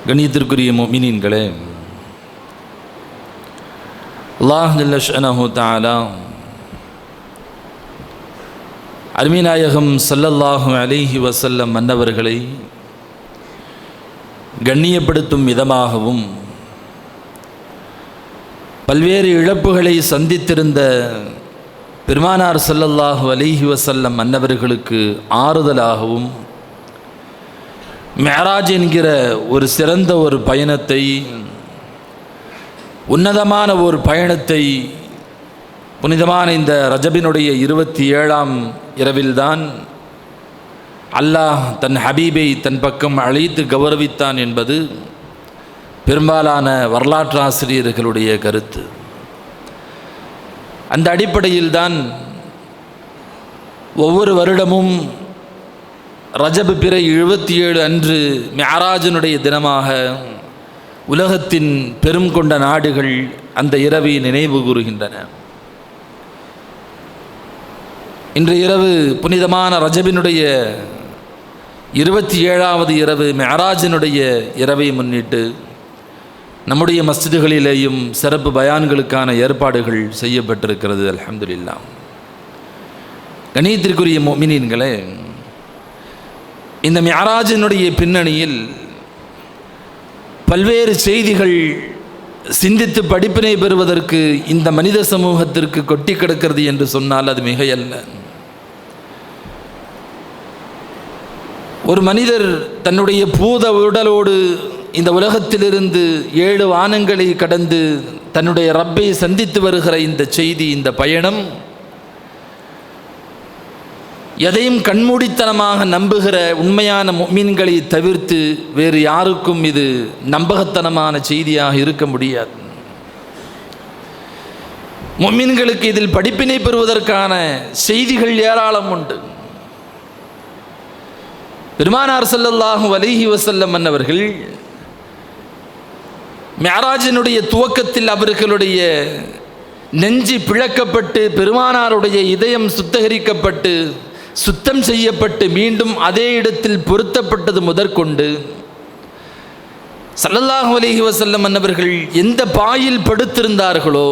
கணியத்திற்குரிய முஃமினீன்களே, அல்லாஹ் ஜல்ல ஷஅனஹு தஆலா அருமைநாயகம் ஸல்லல்லாஹு அலைஹி வஸல்லம் மன்னவர்களை கண்ணியப்படுத்தும் விதமாகவும் பல்வேறு இழப்புகளை சந்தித்திருந்த பெருமானார் ஸல்லல்லாஹு அலைஹி வஸல்லம் மன்னவர்களுக்கு ஆறுதலாகவும் மிஅராஜ் என்கிற ஒரு சிறந்த ஒரு பயணத்தை, உன்னதமான ஒரு பயணத்தை புனிதமான இந்த ரஜபினுடைய 27ஆம் இரவில்தான் அல்லாஹ் தன் ஹபீபை தன் பக்கம் அழைத்து கௌரவித்தான் என்பது பெரும்பாலான வரலாற்று ஆசிரியர்களுடைய கருத்து. அந்த அடிப்படையில்தான் ஒவ்வொரு வருடமும் ரஜப் பிறை 27 அன்று மிஅராஜினுடைய தினமாக உலகத்தின் பெரும் கொண்ட நாடுகள் அந்த இரவை நினைவு கூறுகின்றன. இன்று இரவு புனிதமான ரஜபினுடைய 27வது இரவு மிஅராஜினுடைய இரவை முன்னிட்டு நம்முடைய மஸ்ஜிதுகளிலேயும் சிறப்பு பயான்களுக்கான ஏற்பாடுகள் செய்யப்பட்டிருக்கிறது. அல்ஹம்துலில்லாஹ். கணியத்திற்குரிய முஃமினீன்களே, இந்த மிஅராஜினுடைய பின்னணியில் பல்வேறு செய்திகள் சிந்தித்து படிப்பினை பெறுவதற்கு இந்த மனித சமூகத்திற்கு கொட்டி கிடக்கிறது என்று சொன்னால் அது மிகையல்ல. ஒரு மனிதர் தன்னுடைய பூத உடலோடு இந்த உலகத்திலிருந்து 7 வானங்களை கடந்து தன்னுடைய ரப்பை சந்தித்து வருகிற இந்த செய்தி, இந்த பயணம் எதையும் கண்மூடித்தனமாக நம்புகிற உண்மையான முஃமின்களை தவிர்த்து வேறு யாருக்கும் இது நம்பகத்தனமான செய்தியாக இருக்க முடியாது. முஃமின்களுக்கு இதில் படிப்பினை பெறுவதற்கான செய்திகள் ஏராளம் உண்டு. பெருமானார் ஸல்லல்லாஹு அலைஹி வஸல்லம் அவர்கள் மிஅராஜினுடைய துவக்கத்தில் அவர்களுடைய நெஞ்சு பிளக்கப்பட்டு பெருமானாருடைய இதயம் சுத்தகரிக்கப்பட்டு சுத்தம் செய்யப்பட்டு மீண்டும் அதே இடத்தில் பொருத்தப்பட்டது முதற்கொண்டு ஸல்லல்லாஹு அலைஹி வஸல்லம் அவர்கள் எந்த பாயில் படுத்திருந்தார்களோ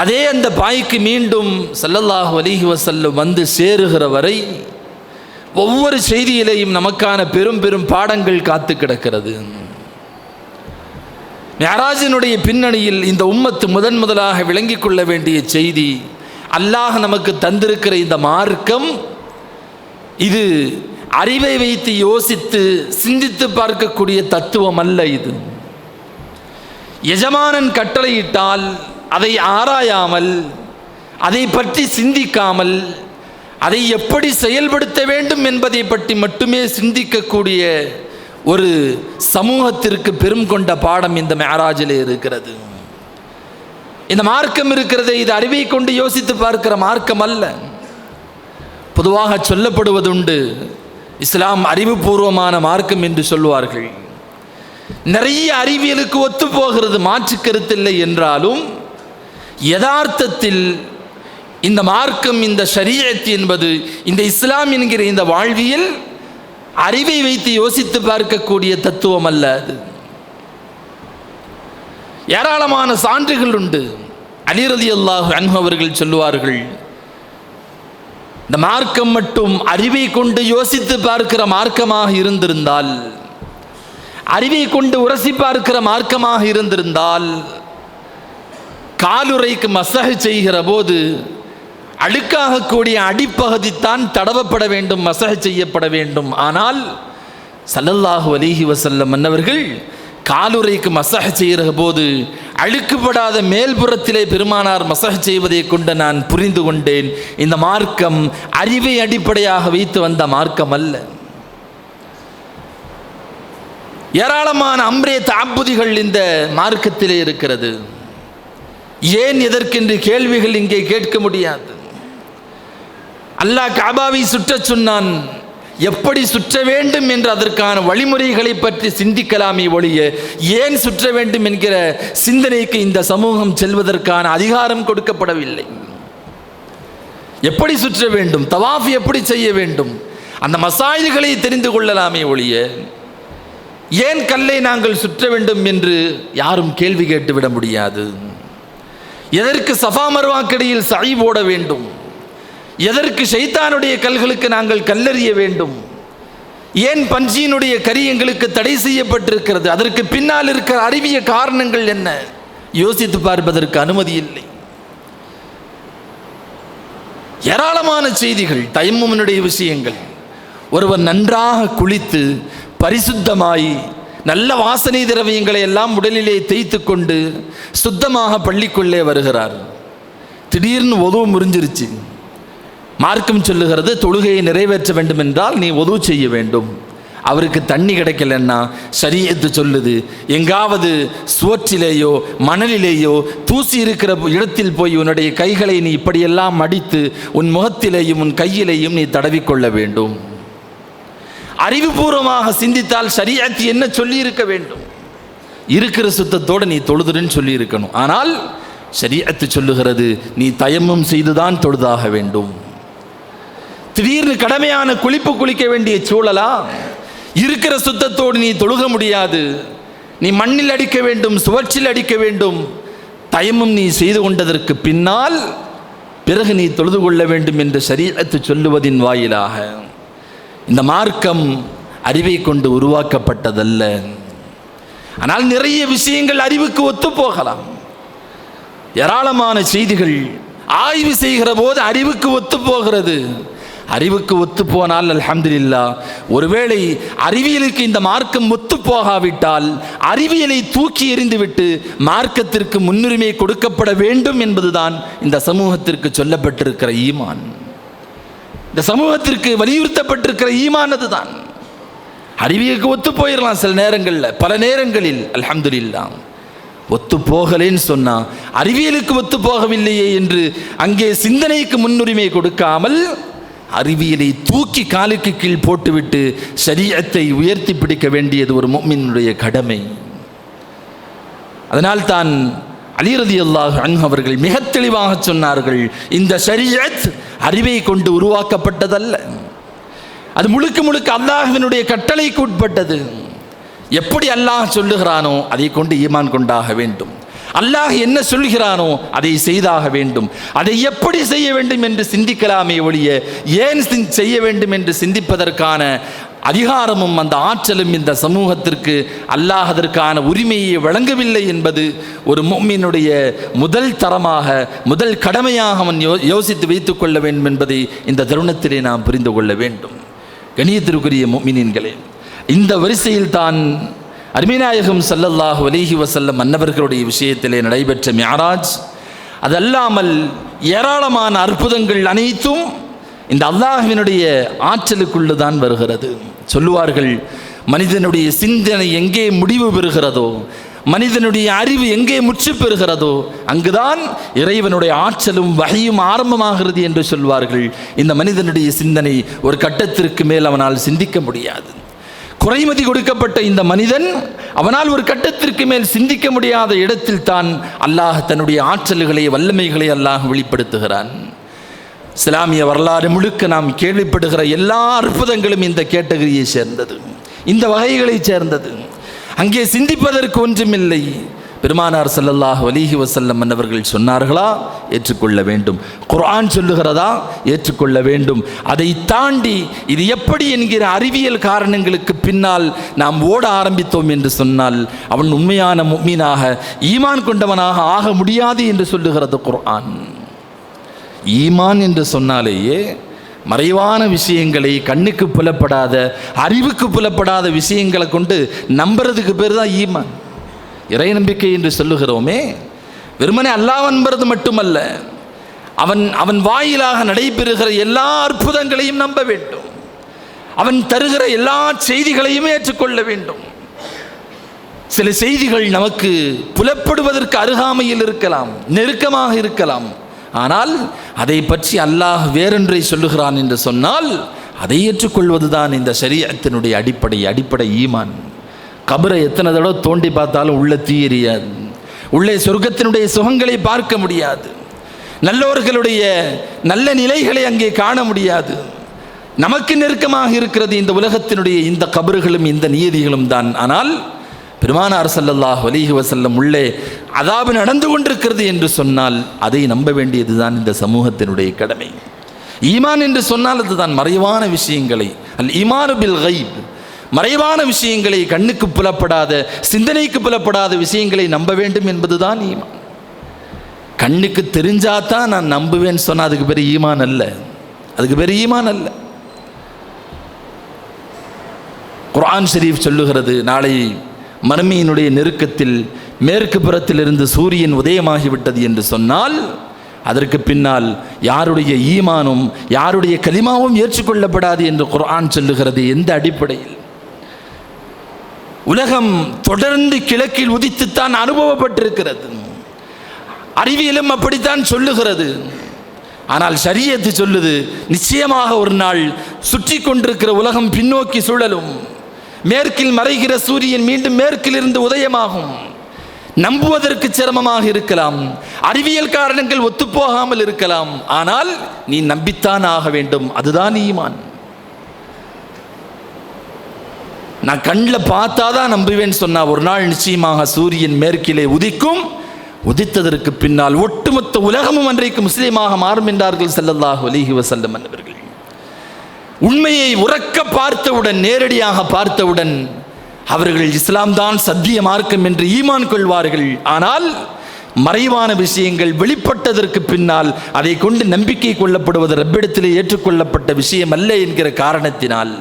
அதே அந்த பாய்க்கு மீண்டும் ஸல்லல்லாஹு அலைஹி வஸல்லம் வந்து சேருகிற வரை ஒவ்வொரு செய்தியிலேயும் நமக்கான பெரும் பெரும் பாடங்கள் காத்து கிடக்கிறது. மிஅராஜினுடைய பின்னணியில் இந்த உம்மத்து முதலாக விளங்கிக் கொள்ள வேண்டிய செய்தி, அல்லாஹ் நமக்கு தந்திருக்கிற இந்த மார்க்கம் இது அறிவை வைத்து யோசித்து சிந்தித்து பார்க்கக்கூடிய தத்துவம் அல்ல. இது எஜமானன் கட்டளையிட்டால் அதை ஆராயாமல், அதை பற்றி சிந்திக்காமல், அதை எப்படி செயல்படுத்த வேண்டும் என்பதை பற்றி மட்டுமே சிந்திக்கக்கூடிய ஒரு சமூகத்திற்கு பெரும் கொண்ட பாடம் இந்த மிஅராஜிலே இருக்கிறது. இந்த மார்க்கம் இருக்கிறது, இது அறிவை கொண்டு யோசித்து பார்க்கிற மார்க்கம் அல்ல. பொதுவாக சொல்லப்படுவதுண்டு, இஸ்லாம் அறிவுபூர்வமான மார்க்கம் என்று சொல்வார்கள். நிறைய அறிவியலுக்கு ஒத்து போகிறது, மாற்று கருத்தில்லை என்றாலும் யதார்த்தத்தில் இந்த மார்க்கம், இந்த ஷரீஅத் என்பது, இந்த இஸ்லாம் என்கிற இந்த வாழ்வியல் அறிவை வைத்து யோசித்து பார்க்கக்கூடிய தத்துவம் அல்ல. அது ஏராளமான சான்றுகள் உண்டு. அலி ரலியல்லாஹு அன்ஹு அவர்கள் சொல்லுவார்கள், இந்த மார்க்கம் மட்டும் அறிவை கொண்டு யோசித்து பார்க்கிற மார்க்கமாக இருந்திருந்தால், அறிவை கொண்டு உரசி பார்க்கிற மார்க்கமாக இருந்திருந்தால், காலுறைக்கு மசஹ் செய்கிற போது அழுக்காக கூடிய அடிப்பகுதித்தான் தடவப்பட வேண்டும், மசஹ் செய்யப்பட வேண்டும். ஆனால் ஸல்லல்லாஹு அலைஹி வஸல்லம் மன்னவர்கள் காலுறைக்கு மசஹ் செய்கிற போது அழுக்குப்படாத மேல்புறத்திலே பெருமானார் மசஹ் செய்வதை கொண்டு நான் புரிந்து கொண்டேன், இந்த மார்க்கம் அறிவை அடிப்படையாக வைத்து வந்த மார்க்கம் அல்ல. ஏராளமான அம்ரே தஅப்புதிகள் இந்த மார்க்கத்திலே இருக்கிறது. ஏன் எதற்கென்று கேள்விகள் இங்கே கேட்க முடியாது. அல்லாஹ் காபாவை சுற்றச் சொன்னான், எப்படி சுற்ற வேண்டும் என்று அதற்கான வழிமுறைகளை பற்றி சிந்திக்கலாமே ஒழிய ஏன் சுற்ற வேண்டும் என்கிற சிந்தனைக்கு இந்த சமூகம் செல்வதற்கான அதிகாரம் கொடுக்கப்படவில்லை. எப்படி சுற்ற வேண்டும், தவாஃப் எப்படி செய்ய வேண்டும், அந்த மசாயில்களை தெரிந்து கொள்ளலாமே ஒழிய ஏன் கல்லை நாங்கள் சுற்ற வேண்டும் என்று யாரும் கேள்வி கேட்டுவிட முடியாது. எதற்கு சஃபா மர்வாக்கடியில் சை போட வேண்டும்? எதற்கு ஷைத்தானுடைய கல்களுக்கு நாங்கள் கல்லெறிய வேண்டும்? ஏன் பஞ்சியினுடைய கரி எங்களுக்கு தடை செய்யப்பட்டிருக்கிறது? அதற்கு பின்னால் இருக்கிற அறிவிய காரணங்கள் என்ன? யோசித்து பார்ப்பதற்கு அனுமதி இல்லை. ஏராளமான செய்திகள், தயம்முனுடைய விஷயங்கள். ஒருவர் நன்றாக குளித்து பரிசுத்தமாய் நல்ல வாசனை திரவியங்களை எல்லாம் உடலிலே தேய்த்து கொண்டு சுத்தமாக பள்ளிக்குள்ளே வருகிறார். திடீர்னு ஒது முறிஞ்சிருச்சு. மார்க்கம் சொல்லுகிறது, தொழுகையை நிறைவேற்ற வேண்டும் என்றால் நீ ஒது செய்ய வேண்டும். அவருக்கு தண்ணி கிடைக்கலன்னா ஷரியத்து சொல்லுது, எங்காவது சுவற்றிலேயோ மணலிலேயோ தூசி இருக்கிற இடத்தில் போய் உன்னுடைய கைகளை நீ இப்படியெல்லாம் மடித்து உன் முகத்திலேயும் உன் கையிலேயும் நீ தடவிக்கொள்ள வேண்டும். அறிவுபூர்வமாக சிந்தித்தால் ஷரியத்து என்ன சொல்லி இருக்க வேண்டும்? இருக்கிற சுத்தத்தோடு நீ தொழுதுன்னு சொல்லி இருக்கணும். ஆனால் ஷரியத்து சொல்லுகிறது, நீ தயம்மம் செய்துதான் தொழுதாக வேண்டும். திடீர்னு கடமையான குளிப்பு குளிக்க வேண்டிய சூழலா? இருக்கிற சுத்தத்தோடு நீ தொழுக முடியாது. நீ மண்ணில் அடிக்க வேண்டும், சுவற்றில் அடிக்க வேண்டும். தயமும் நீ செய்து கொண்டதற்கு பின்னால் பிறகு நீ தொழுது கொள்ள வேண்டும் என்று ஷரியத்து சொல்லுவதின் வாயிலாக இந்த மார்க்கம் அறிவை கொண்டு உருவாக்கப்பட்டதல்ல. ஆனால் நிறைய விஷயங்கள் அறிவுக்கு ஒத்து போகலாம். ஏராளமான செய்திகள் ஆய்வு செய்கிற போது அறிவுக்கு ஒத்து போகிறது. அறிவுக்கு ஒத்து போனால் அல்ஹம்துலில்லாஹ். ஒருவேளை அறிவியலுக்கு இந்த மார்க்கம் ஒத்து போகாவிட்டால் அறிவியலை தூக்கி எறிந்துவிட்டு மார்க்கத்திற்கு முன்னுரிமை கொடுக்கப்பட வேண்டும் என்பதுதான் இந்த சமூகத்திற்கு சொல்லப்பட்டிருக்கிற ஈமான். இந்த சமூகத்திற்கு வலியுறுத்தப்பட்டிருக்கிற ஈமான் அதுதான். அறிவியலுக்கு ஒத்து போயிடலாம் சில நேரங்களில், பல நேரங்களில் அல்ஹம்துலில்லாஹ். ஒத்து போகலேன்னு சொன்னா அறிவியலுக்கு ஒத்து போகவில்லையே என்று அங்கே சிந்தனைக்கு முன்னுரிமை கொடுக்காமல் அறிவியலை தூக்கி காலுக்கு கீழ் போட்டுவிட்டு ஷரியத்தை உயர்த்தி பிடிக்க வேண்டியது ஒரு முஃமினுடைய கடமை. அதனால்தான் அலி ரலியல்லாஹு அன்ஹு அவர்கள் மிக தெளிவாக சொன்னார்கள், இந்த ஷரியத் அறிவை கொண்டு உருவாக்கப்பட்டதல்ல, அது முழுக்க முழுக்க அல்லாஹ்வினுடைய கட்டளைக்கு உட்பட்டது. எப்படி அல்லாஹ் சொல்லுகிறானோ அதை கொண்டு ஈமான் கொண்டாக வேண்டும். அல்லாஹ் என்ன சொல்கிறானோ அதை செய்தாக வேண்டும். அதை எப்படி செய்ய வேண்டும் என்று சிந்திக்கலாமே ஒழிய ஏன் செய்ய வேண்டும் என்று சிந்திப்பதற்கான அதிகாரமும் அந்த ஆற்றலும் இந்த சமூகத்திற்கு அல்லாஹ் அதற்கான உரிமையை வழங்கவில்லை என்பது ஒரு முஃமினுடைய முதல் தரமாக, முதல் கடமையாக அவன் யோசித்து வைத்துக் கொள்ள வேண்டும் என்பதை இந்த தருணத்திலே நாம் புரிந்து கொள்ள வேண்டும். கணியத்திற்குரிய முஃமினீன்களே, இந்த வரிசையில் தான் அருமைநாயகம் ஸல்லல்லாஹு அலைஹி வஸல்லம் அன்னவர்களுடைய விஷயத்திலே நடைபெற்ற மிஅராஜ், அதல்லாமல் ஏராளமான அற்புதங்கள் அனைத்தும் இந்த அல்லாஹ்வினுடைய ஆற்றலுக்குள்ளே தான் வருகிறது. சொல்லுவார்கள், மனிதனுடைய சிந்தனை எங்கே முடிவு பெறுகிறதோ, மனிதனுடைய அறிவு எங்கே முற்று பெறுகிறதோ அங்குதான் இறைவனுடைய ஆற்றலும் வஹையும் ஆரம்பமாகிறது என்று சொல்வார்கள். இந்த மனிதனுடைய சிந்தனை ஒரு கட்டத்திற்கு மேல் அவனால் சிந்திக்க முடியாது. குறைமதி கொடுக்கப்பட்ட இந்த மனிதன் அவனால் ஒரு கட்டத்திற்கு மேல் சிந்திக்க முடியாத இடத்தில் தான் அல்லாஹ் தன்னுடைய ஆற்றல்களை வல்லமைகளை அல்லாஹ் வெளிப்படுத்துகிறான். இஸ்லாமிய வரலாறு முழுக்க நாம் கேள்விப்படுகிற எல்லா அற்புதங்களும் இந்த கேட்டகரியை சேர்ந்தது, இந்த வகைகளை சேர்ந்தது. அங்கே சிந்திப்பதற்கு ஒன்றுமில்லை. பெருமானார் ஸல்லல்லாஹு அலைஹி வஸல்லம் அவர்கள் சொன்னார்களா? ஏற்றுக்கொள்ள வேண்டும். குர்ஆன் சொல்லுகிறதா? ஏற்றுக்கொள்ள வேண்டும். அதை தாண்டி இது எப்படி என்கிற அறிவியல் காரணங்களுக்கு பின்னால் நாம் ஓட ஆரம்பித்தோம் என்று சொன்னால் அவன் உண்மையான முஃமினாக ஈமான் கொண்டவனாக ஆக முடியாது என்று சொல்லுகிறது குர்ஆன். ஈமான் என்று சொன்னாலேயே மறைவான விஷயங்களை, கண்ணுக்கு புலப்படாத, அறிவுக்கு புலப்படாத விஷயங்களை கொண்டு நம்புறதுக்கு பேர் தான் ஈமான். இறை நம்பிக்கை என்று சொல்லுகிறோமே, வெறுமனே அல்லாஹ் என்பது மட்டுமல்ல, அவன் வாயிலாக நடைபெறுகிற எல்லா அற்புதங்களையும் நம்ப வேண்டும். அவன் தருகிற எல்லா செய்திகளையும் ஏற்றுக்கொள்ள வேண்டும். சில செய்திகள் நமக்கு புலப்படுவதற்கு அருகாமையில் இருக்கலாம், நெருக்கமாக இருக்கலாம். ஆனால் அதை பற்றி அல்லாஹ் வேறொன்றை சொல்லுகிறான் என்று சொன்னால் அதை ஏற்றுக்கொள்வதுதான் இந்த ஷரியத்தினுடைய அடிப்படை ஈமான். கபரை எத்தனை தடவை தோண்டி பார்த்தாலும் உள்ள தீ எரியாது, உள்ளே சொர்க்கத்தினுடைய சுகங்களை பார்க்க முடியாது, நல்லோர்களுடைய நல்ல நிலைகளை அங்கே காண முடியாது. நமக்கு நெருக்கமாக இருக்கிறது இந்த உலகத்தினுடைய இந்த கபறுகளும் இந்த நியதிகளும் தான். ஆனால் பெருமானார் ஸல்லல்லாஹு அலைஹி வஸல்லம் உள்ளே அதாபு நடந்து கொண்டிருக்கிறது என்று சொன்னால் அதை நம்ப வேண்டியதுதான் இந்த சமூகத்தினுடைய கடமை. ஈமான் என்று சொன்னால் அதுதான் மறைவான விஷயங்களை, அல் ஈமானு பில் கைப், மறைவான விஷயங்களை, கண்ணுக்கு புலப்படாத, சிந்தனைக்கு புலப்படாத விஷயங்களை நம்ப வேண்டும் என்பதுதான் ஈமான். கண்ணுக்கு தெரிஞ்சாதான் நான் நம்புவேன்னு சொன்னால் அதுக்கு பேர் ஈமான் அல்ல, அதுக்கு பேர் ஈமான் அல்ல. குர்ஆன் ஷரீஃப் சொல்லுகிறது, நாளை மறுமையினுடைய நெருக்கத்தில் மேற்கு புறத்திலிருந்து சூரியன் உதயமாகிவிட்டது என்று சொன்னால் அதற்கு பின்னால் யாருடைய ஈமானும் யாருடைய கலிமாவும் ஏற்றுக்கொள்ளப்படாது என்று குர்ஆன் சொல்லுகிறது. எந்த அடிப்படையில்? உலகம் தொடர்ந்து கிழக்கில் உதித்துத்தான் அனுபவப்பட்டிருக்கிறது, அறிவியலும் அப்படித்தான் சொல்லுகிறது. ஆனால் ஷரியத்து சொல்லுது, நிச்சயமாக ஒரு நாள் சுற்றி கொண்டிருக்கிற உலகம் பின்னோக்கி சுழலும், மேற்கில் மறைகிற சூரியன் மீண்டும் மேற்கிலிருந்து உதயமாகும். நம்புவதற்கு சிரமமாக இருக்கலாம், அறிவியல் காரணங்கள் ஒத்துப்போகாமல் இருக்கலாம், ஆனால் நீ நம்பித்தான் ஆக வேண்டும். அதுதான் ஈமான். நான் கண்ணில் பார்த்தாதான் நம்புவேன் சொன்னா ஒரு நாள் நிச்சயமாக சூரியன் மேற்கிலே உதிக்கும். உதித்ததற்கு பின்னால் ஒட்டுமொத்த உலகமும் அன்றைக்கு முஸ்லீமாக மாறும் என்றார்கள் ஸல்லல்லாஹு அலைஹி வஸல்லம் அவர்கள். உண்மையை உறக்க பார்த்தவுடன், நேரடியாக பார்த்தவுடன் அவர்கள் இஸ்லாம் தான் சத்திய மார்க்கம் என்று ஈமான் கொள்வார்கள். ஆனால் மறைவான விஷயங்கள் வெளிப்பட்டதற்கு பின்னால் அதை கொண்டு நம்பிக்கை கொள்ளப்படுவது ரப்பிடத்திலே ஏற்றுக்கொள்ளப்பட்ட விஷயம் அல்ல என்கிற காரணத்தினால்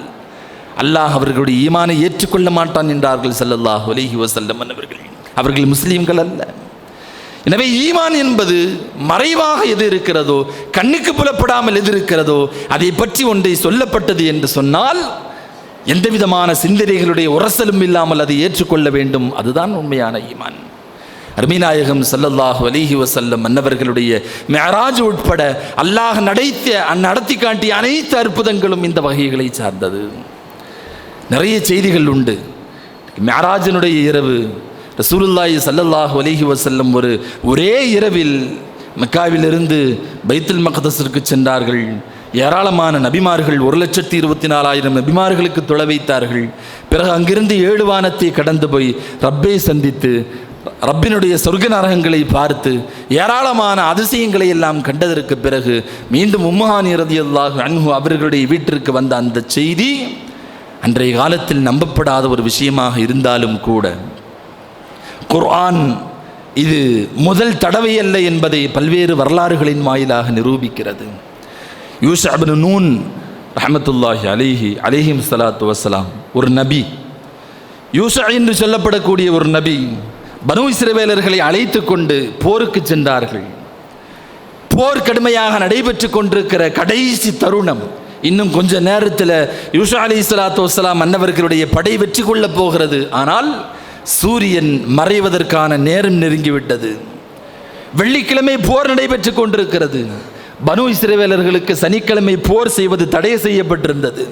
அல்லாஹ் அவர்களுடைய ஈமானை ஏற்றுக்கொள்ள மாட்டான் என்றார்கள் ஸல்லல்லாஹு அலைஹி வஸல்லம் அவர்கள். அவர்கள் முஸ்லீம்கள் அல்ல. எனவே ஈமான் என்பது மறைவாக எது இருக்கிறதோ, கண்ணுக்கு புலப்படாமல் எது இருக்கிறதோ அதை பற்றி ஒன்றை சொல்லப்பட்டது என்று சொன்னால் எந்த விதமான சிந்தனைகளுடைய உரசலும் இல்லாமல் அதை ஏற்றுக்கொள்ள வேண்டும். அதுதான் உண்மையான ஈமான். அருமைநாயகம் ஸல்லல்லாஹு அலைஹி வஸல்லம் அன்னவர்களுடைய மிஅராஜ் உட்பட அல்லாஹ் நடத்தி காட்டிய அனைத்து அற்புதங்களும் இந்த வகைகளை சார்ந்தது. நிறைய செய்திகள் உண்டு. மிஅராஜினுடைய இரவு ரசூலுல்லாஹி ஸல்லல்லாஹு அலைஹி வஸல்லம் ஒரே இரவில் மக்காவிலிருந்து பைத்துல் மக்தஸிற்கு சென்றார்கள். ஏராளமான நபிமார்கள், 1,24,000 நபிமார்களுக்கு தொழ வைத்தார்கள். பிறகு அங்கிருந்து 7 வானத்தை கடந்து போய் ரப்பை சந்தித்து ரப்பினுடைய சொர்க்க நரகங்களை பார்த்து ஏராளமான அதிசயங்களை எல்லாம் கண்டதற்கு பிறகு மீண்டும் உம்மஹானி ரலியல்லாஹு அன்ஹு அவர்களுடைய வீட்டிற்கு வந்த அந்த செய்தி அன்றைய காலத்தில் நம்பப்படாத ஒரு விஷயமாக இருந்தாலும் கூட குர்ஆன் இது முதல் தடவை அல்ல என்பதை பல்வேறு வரலாறுகளின் வாயிலாக நிரூபிக்கிறது. யூஷா இப்னு நூன் ரஹ்மத்துல்லாஹி அலைஹிம் ஸலாத்து வஸ்ஸலாம் ஒரு நபி, யூஷா என்று சொல்லப்படக்கூடிய ஒரு நபி பனு இஸ்ரவேலர்களை அழைத்து கொண்டு போருக்கு சென்றார்கள். போர் கடுமையாக நடைபெற்று கொண்டிருக்கிற கடைசி தருணம், இன்னும் கொஞ்ச நேரத்தில் யூஷா அலைஹிஸ்ஸலாத்து வஸ்ஸலாம் அன்னவர்களுடைய படை வெற்றி கொள்ளப் போகிறது. ஆனால் சூரியன் மறைவதற்கான நேரம் நெருங்கிவிட்டது. வெள்ளிக்கிழமை போர் நடைபெற்று கொண்டிருக்கிறது. பனு இஸ்ரவேலர்களுக்கு சனிக்கிழமை போர் செய்வது தடை செய்யப்பட்டிருந்தது.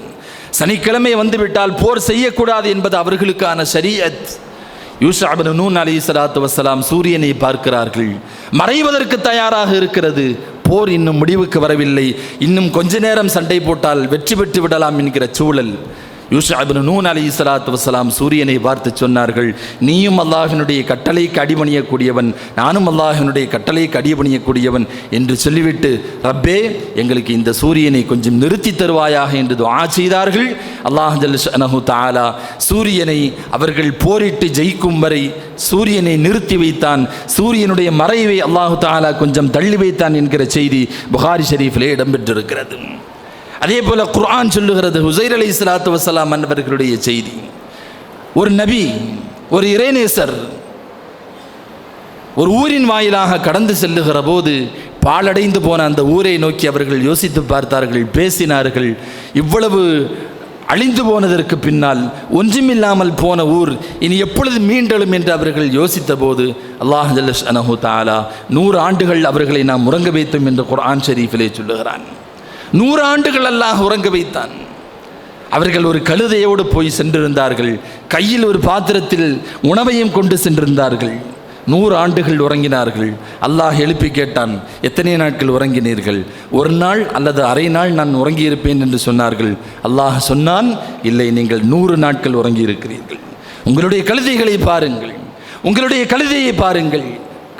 சனிக்கிழமை வந்துவிட்டால் போர் செய்யக்கூடாது என்பது அவர்களுக்கான ஷரீஅத். யூஷா இப்னு நூன் அலைஹிஸ்ஸலாத்து வஸ்ஸலாம் சூரியனை பார்க்கிறார்கள், மறைவதற்கு தயாராக இருக்கிறது. போர் இன்னும் முடிவுக்கு வரவில்லை, இன்னும் கொஞ்ச நேரம் சண்டை போட்டால் வெற்றி பெற்று விடலாம் என்கிற சூழல். யூஷா இப்னு நூன் அலைஹிஸ்ஸலாத்து வஸ்ஸலாம் சூரியனை பார்த்து சொன்னார்கள், நீயும் அல்லாஹ்வினுடைய கட்டளைக்கு அடிபணியக்கூடியவன், நானும் அல்லாஹ்வினுடைய கட்டளைக்கு அடிபணியக்கூடியவன் என்று சொல்லிவிட்டு, ரப்பே எங்களுக்கு இந்த சூரியனை கொஞ்சம் நிறுத்தி தருவாயாக என்று துஆ செய்தார்கள். அல்லாஹ் ஜல்ல ஷஅனஹு தஆலா சூரியனை அவர்கள் போரிட்டு ஜெயிக்கும் வரை சூரியனை நிறுத்தி வைத்தான். சூரியனுடைய மறைவை அல்லாஹு தஆலா கொஞ்சம் தள்ளி வைத்தான் என்கிற செய்தி புகாரி ஷரீஃபிலே இடம்பெற்றிருக்கிறது. அதே போல குர்ஆன் சொல்லுகிறது, உஸைர் அலைஹிஸ்ஸலாத்து வஸ்ஸலாம் அன்னவர்களுடைய செய்தி. ஒரு நபி, ஒரு இறைநேசர் ஒரு ஊரின் வாயிலாக கடந்து செல்லுகிற போது பாழடைந்து போன அந்த ஊரை நோக்கி அவர்கள் யோசித்து பார்த்தார்கள், பேசினார்கள். இவ்வளவு அழிந்து போனதற்கு பின்னால் ஒன்றுமில்லாமல் போன ஊர் இனி எப்பொழுது மீண்டெழும் என்று அவர்கள் யோசித்த போது அல்லாஹ் ஜல்ல ஷஅனஹு தஆலா 100 ஆண்டுகள் அவர்களை நாம் உறங்க வைத்தோம் என்று குர்ஆன் ஷரீஃபிலே சொல்லுகிறான். 100 ஆண்டுகள் அல்லாஹ் உறங்க வைத்தான். அவர்கள் ஒரு கழுதையோடு போய் சென்றிருந்தார்கள். கையில் ஒரு பாத்திரத்தில் உணவையும் கொண்டு சென்றிருந்தார்கள். 100 ஆண்டுகள் உறங்கினார்கள். அல்லாஹ் எழுப்பி கேட்டான், எத்தனை நாட்கள் உறங்கினீர்கள்? 1 நாள் அல்லது அரை நாள் நான் உறங்கியிருப்பேன் என்று சொன்னார்கள். அல்லாஹ் சொன்னான், இல்லை, நீங்கள் 100 நாட்கள் உறங்கி இருக்கிறீர்கள். உங்களுடைய கழுதைகளை பாருங்கள், உங்களுடைய கழுதையை பாருங்கள்.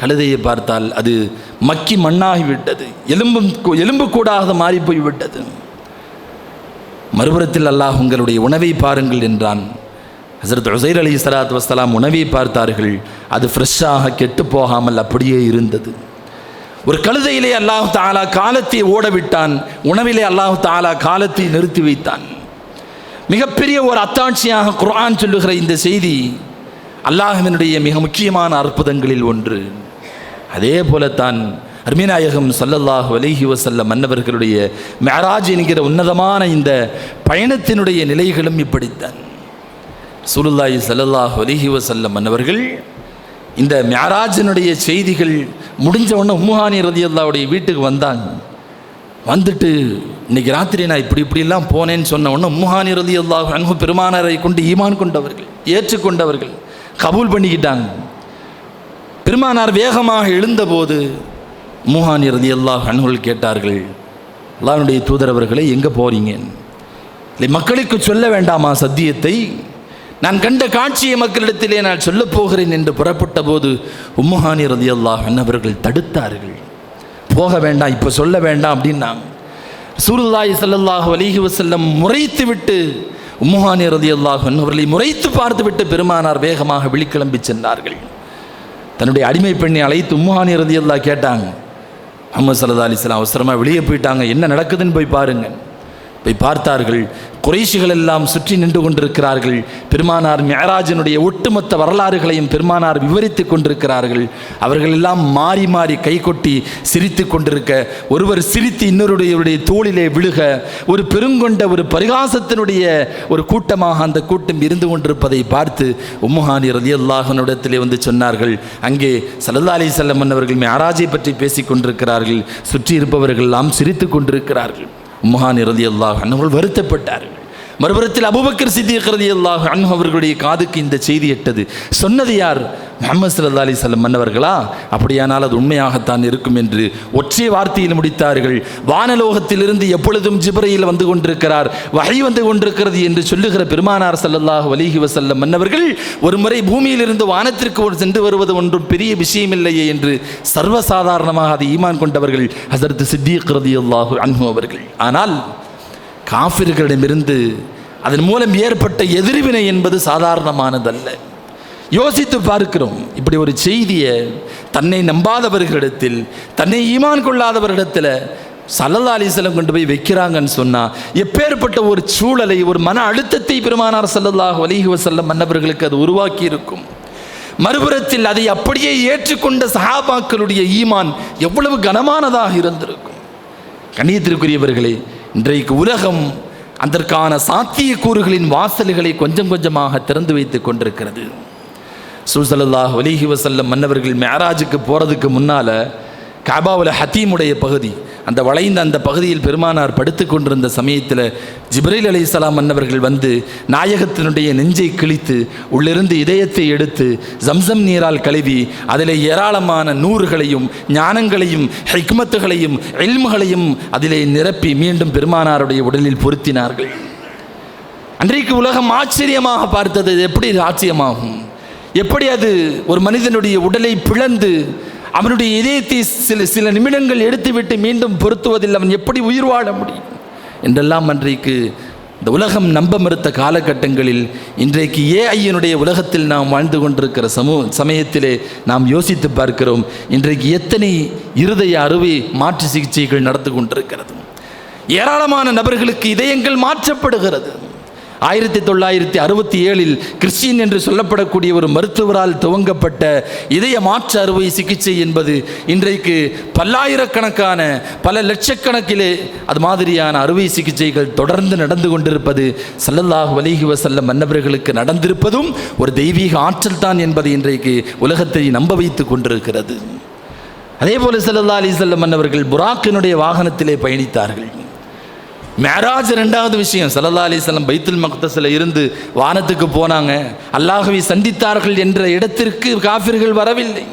கழுதையை பார்த்தால் அது மக்கி மண்ணாகிவிட்டது, எலும்பு கூடாக மாறி போய்விட்டது. மறுபுறத்தில் அல்லாஹ் உங்களுடைய உணவை பாருங்கள் என்றான். ஹஸரத் உஸைர் அலைஹிஸ்ஸலாத்து வஸ்ஸலாம் உணவை பார்த்தார்கள். அது ஃப்ரெஷ்ஷாக கெட்டு போகாமல் அப்படியே இருந்தது. ஒரு கழுதையிலே அல்லாஹ் தஆலா காலத்தை ஓடவிட்டான், உணவிலே அல்லாஹ் தஆலா காலத்தை நிறுத்தி வைத்தான். மிகப்பெரிய ஒரு அத்தாட்சியாக குர்ஆன் சொல்லுகிற இந்த செய்தி அல்லாஹ்வினுடைய மிக முக்கியமான அற்புதங்களில் ஒன்று. அதே போலத்தான் அருமைநாயகம் ஸல்லல்லாஹு அலைஹி வஸல்லம் மன்னவர்களுடைய மிஅராஜ் என்கிற உன்னதமான இந்த பயணத்தினுடைய நிலைகளும் இப்படித்தான். ரசூலுல்லாஹி ஸல்லல்லாஹு அலைஹி வஸல்லம் மன்னவர்கள் இந்த மிஅராஜினுடைய செய்திகள் முடிஞ்ச உடனே உம்மு ஹானி ரலியல்லாஹுடைய வீட்டுக்கு வந்தாங்க. வந்துட்டு இன்னைக்கு ராத்திரி நான் இப்படிலாம் போனேன்னு சொன்ன உடனே உம்மு ஹானி ரலியல்லாஹு அன்ஹு பெருமானாரை கொண்டு ஈமான் கொண்டவர்கள், ஏற்றுக்கொண்டவர்கள், கபூல் பண்ணிக்கிட்டாங்க. பெருமானார் வேகமாக எழுந்தபோது உம்மு ஹானி ரலியல்லாஹு அன்ஹு கேட்டார்கள், அல்லாஹ்வுடைய தூதரவர்களே, எங்கே போறீங்க? இல்லை, மக்களுக்கு சொல்ல வேண்டாமா சத்தியத்தை? நான் கண்ட காட்சியை மக்களிடத்திலே நான் சொல்லப் போகிறேன் என்று புறப்பட்ட போது உம்மு ஹானி ரலியல்லாஹு அன்ஹா அவர்கள் தடுத்தார்கள். போக வேண்டாம், இப்போ சொல்ல வேண்டாம் அப்படின்னாங்க. ரசூலுல்லாஹி ஸல்லல்லாஹு அலைஹி வஸல்லம் முறைத்து விட்டு உம்மு ஹானி ரலியல்லாஹு அன்ஹா அவர்களை முறைத்து பார்த்து விட்டு பெருமானார் வேகமாக வெளிக்கிளம்பி சென்றார்கள். தன்னுடைய அடிமை பெண்ணை அழைத்து உம்மு ஹானி ரலியல்லாஹு கேட்டாங்க, முஹம்மது ஸல்லல்லாஹு அலைஹி வஸல்லம் அவசரமாக வெளியே போயிட்டாங்க, என்ன நடக்குதுன்னு போய் பாருங்க. போய் பார்த்தார்கள், குறைஷிகள் எல்லாம் சுற்றி நின்று கொண்டிருக்கிறார்கள். பெருமானார் மிஅராஜினுடைய ஒட்டுமொத்த வரலாறுகளையும் பெருமானார் விவரித்து கொண்டிருக்கிறார்கள். அவர்கள் எல்லாம் மாறி மாறி கைகொட்டி சிரித்து கொண்டிருக்க, ஒருவர் சிரித்து இன்னொருடைய தோளிலே விழுக, ஒரு பெருங்கொண்ட ஒரு பரிகாசத்தினுடைய ஒரு கூட்டமாக அந்த கூட்டம் இருந்து கொண்டிருப்பதை பார்த்து உம்மு ஹானி ரலியல்லாஹு அன்ஹா வந்து சொன்னார்கள், அங்கே ஸல்லல்லாஹு அலைஹி வஸல்லம் அவர்கள் மிஅராஜை பற்றி பேசிக் கொண்டிருக்கிறார்கள், சுற்றி இருப்பவர்கள் எல்லாம் சிரித்து கொண்டிருக்கிறார்கள். உம்மு ஹானி ரலியல்லாஹு அன்ஹா வருத்தப்பட்டார்கள். மறுபுறத்தில் அபூபக்கர் சித்தீக் ரலியல்லாஹு அன்ஹு அவர்களுடைய காதுக்கு இந்த செய்தி எட்டது. சொன்னது யார்? முஹம்மது ஸல்லல்லாஹு அலைஹி வஸல்லம் மன்னவர்களா? அப்படியானால் அது உண்மையாகத்தான் இருக்கும் என்று ஒற்றை வார்த்தையில் முடித்தார்கள். வானலோகத்திலிருந்து எப்பொழுதும் ஜிப்ரீல் வந்து கொண்டிருக்கிறார், வஹி வந்து கொண்டிருக்கிறது என்று சொல்லுகிற பெருமானார் ஸல்லல்லாஹு அலைஹி வஸல்லம் மன்னவர்கள் ஒரு முறை பூமியிலிருந்து வானத்திற்கு சென்று வருவது ஒன்றும் பெரிய விஷயமில்லையே என்று சர்வசாதாரணமாக அதை ஈமான் கொண்டவர்கள் ஹஸரத் சித்தீக் ரலியல்லாஹு அன்ஹு அவர்கள். ஆனால் காஃபிர்களிடமிருந்து அதன் மூலம் ஏற்பட்ட எதிர்வினை என்பது சாதாரணமானதல்ல. யோசித்து பார்க்கிறோம், இப்படி ஒரு செய்தியை தன்னை நம்பாதவர்களிடத்தில், தன்னை ஈமான் கொள்ளாதவர்களிடத்தில் ஸல்லல்லாஹு அலைஹி வஸல்லம் கொண்டு போய் வைக்கிறாங்கன்னு சொன்னால் எப்பேற்பட்ட ஒரு சூழலை, ஒரு மன அழுத்தத்தை பெருமானார் ஸல்லல்லாஹு அலைஹி வஸல்லம் மன்னவர்களுக்கு அது உருவாக்கி இருக்கும். மறுபுறத்தில் அதை அப்படியே ஏற்றுக்கொண்ட சஹாபாக்களுடைய ஈமான் எவ்வளவு கனமானதாக இருந்திருக்கும். கண்ணியத்திற்குரியவர்களே, இன்றைக்கு உலகம் அதற்கான சாத்தியக்கூறுகளின் வாசல்களை கொஞ்சம் கொஞ்சமாக திறந்து வைத்துக் கொண்டிருக்கிறது. ஸல்லல்லாஹு அலைஹி வஸல்லம் மன்னவர்கள் மிஅராஜுக்கு போகிறதுக்கு முன்னால் கஅபாவுல் ஹதீமுடைய பகுதி, அந்த வளைந்த அந்த பகுதியில் பெருமானார் படுத்து கொண்டிருந்த சமயத்தில் ஜிப்ரீல் அலைஹிஸ்ஸலாம் மன்னவர்கள் வந்து நாயகத்தினுடைய நெஞ்சை கிழித்து உள்ளிருந்து இதயத்தை எடுத்து ஜம்சம் நீரால் கழுவி அதில் ஏராளமான நூறுகளையும் ஞானங்களையும் ஹிக்மத்துகளையும் இல்முகளையும் அதிலே நிரப்பி மீண்டும் பெருமானாருடைய உடலில் பொருத்தினார்கள். அன்றைக்கு உலகம் ஆச்சரியமாக பார்த்தது. எப்படி ஆச்சரியமாகும்? எப்படி அது ஒரு மனிதனுடைய உடலை பிளந்து அவனுடைய இதயத்தை சில நிமிடங்கள் எடுத்துவிட்டு மீண்டும் பொருத்துவதில் அவன் எப்படி உயிர் வாழ முடியும் என்றெல்லாம் அன்றைக்கு இந்த உலகம் நம்ப மறுத்த காலகட்டங்களில் இன்றைக்கு ஏஐயினுடைய உலகத்தில் நாம் வாழ்ந்து கொண்டிருக்கிற சமயத்திலே நாம் யோசித்து பார்க்கிறோம், இன்றைக்கு எத்தனை இருதய அறுவை மாற்று சிகிச்சைகள் நடந்து கொண்டிருக்கிறது. ஏராளமான நபர்களுக்கு இதயங்கள் மாற்றப்படுகிறது. 1967 கிறிஸ்டியன் என்று சொல்லப்படக்கூடிய ஒரு மருத்துவரால் துவங்கப்பட்ட இதய மாற்று அறுவை சிகிச்சை என்பது இன்றைக்கு பல்லாயிரக்கணக்கான பல லட்சக்கணக்கிலே அது மாதிரியான அறுவை சிகிச்சைகள் தொடர்ந்து நடந்து கொண்டிருப்பது ஸல்லல்லாஹு அலைஹி வஸல்லம் மன்னவர்களுக்கு நடந்திருப்பதும் ஒரு தெய்வீக ஆற்றல் தான் என்பதை இன்றைக்கு உலகத்தை நம்ப வைத்து கொண்டிருக்கிறது. அதே போல ஸல்லல்லாஹு அலைஹி வஸல்லம் மன்னவர்கள் புராக்கினுடைய வாகனத்திலே பயணித்தார்கள். மிஅராஜ் ரெண்டாவது விஷயம். ஸல்லல்லாஹு அலைஹி வஸல்லம் பைத்துல் மக்தஸில் இருந்து வானத்துக்கு போனாங்க, அல்லாஹ்வை சந்தித்தார்கள் என்ற இடத்திற்கு காஃபிர்கள் வரவில்லை.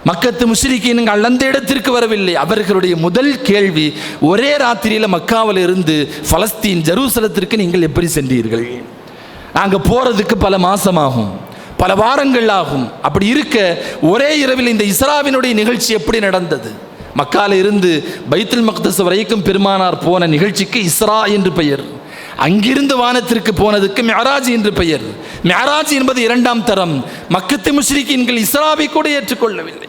மக்கத்து முஷ்ரிக்கீன்கள் அந்த இடத்திற்கு வரவில்லை. அவர்களுடைய முதல் கேள்வி, ஒரே ராத்திரியில் மக்காவில் இருந்து பலஸ்தீன் ஜெருசலத்திற்கு நீங்கள் எப்படி சென்றீர்கள்? நாங்கள் போகிறதுக்கு பல மாசமாகும், பல வாரங்கள் ஆகும். அப்படி இருக்க ஒரே இரவில் இந்த இஸ்ராவினுடைய நிகழ்ச்சி எப்படி நடந்தது? மக்கால இருந்து பைத்துல் மக்தஸ் வரைக்கும் பெருமானார் போன நிகழ்ச்சிக்கு இஸ்ரா என்று பெயர். அங்கிருந்து வானத்திற்கு போனதுக்கு மிஅராஜ் என்று பெயர். மிஅராஜ் என்பது இரண்டாம் தரம். மக்கத்து முஷ்ரிக்கீன்கள் இஸ்ராவை கூட ஏற்றுக்கொள்ளவில்லை,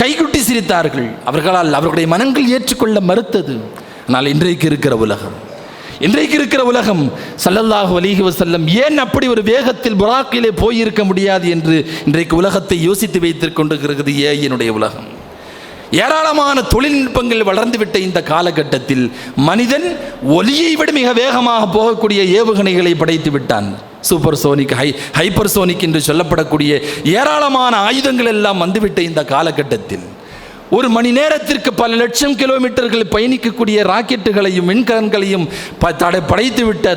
கைகுட்டி சிரித்தார்கள். அவர்களால் அவர்களுடைய மனங்கள் ஏற்றுக்கொள்ள மறுத்தது. ஆனால் இன்றைக்கு இருக்கிற உலகம் ஸல்லல்லாஹு அலைஹி வஸல்லம் ஏன் அப்படி ஒரு வேகத்தில் புராக்கிலே போயிருக்க முடியாது என்று இன்றைக்கு உலகத்தை யோசித்து வைத்துக் கொண்டிருக்கிறது என்னுடைய உலகம். ஏராளமான தொழில்நுட்பங்கள் வளர்ந்துவிட்ட இந்த காலகட்டத்தில் மனிதன் ஒலியை விட மிக வேகமாக போகக்கூடிய ஏவுகணைகளை படைத்து விட்டான். சூப்பர் சோனிக், ஹைப்பர் சோனிக் என்று சொல்லப்படக்கூடிய ஏராளமான ஆயுதங்கள் எல்லாம் வந்துவிட்ட இந்த காலகட்டத்தில் ஒரு மணி நேரத்திற்கு பல லட்சம் கிலோமீட்டர்கள் பயணிக்கக்கூடிய ராக்கெட்டுகளையும் விண்கலன்களையும்